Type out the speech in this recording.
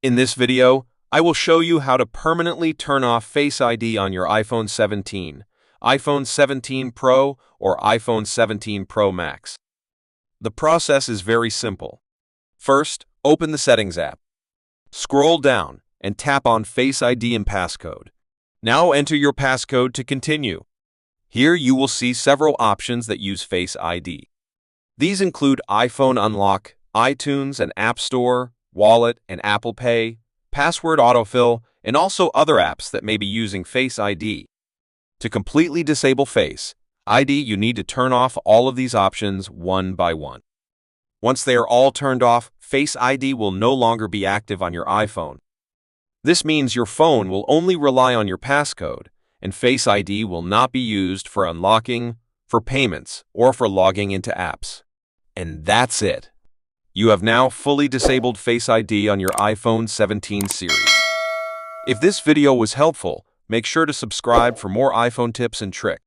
In this video, I will show you how to permanently turn off Face ID on your iPhone 17, iPhone 17 Pro, or iPhone 17 Pro Max. The process is very simple. First, open the Settings app. Scroll down and tap on Face ID and passcode. Now enter your passcode to continue. Here you will see several options that use Face ID. These include iPhone Unlock, iTunes and App Store, Wallet and Apple Pay, password autofill, and also other apps that may be using Face ID. To completely disable Face ID, you need to turn off all of these options one by one. Once they are all turned off, Face ID will no longer be active on your iPhone. This means your phone will only rely on your passcode, and Face ID will not be used for unlocking, for payments, or for logging into apps. And that's it. You have now fully disabled Face ID on your iPhone 17 series. If this video was helpful, make sure to subscribe for more iPhone tips and tricks.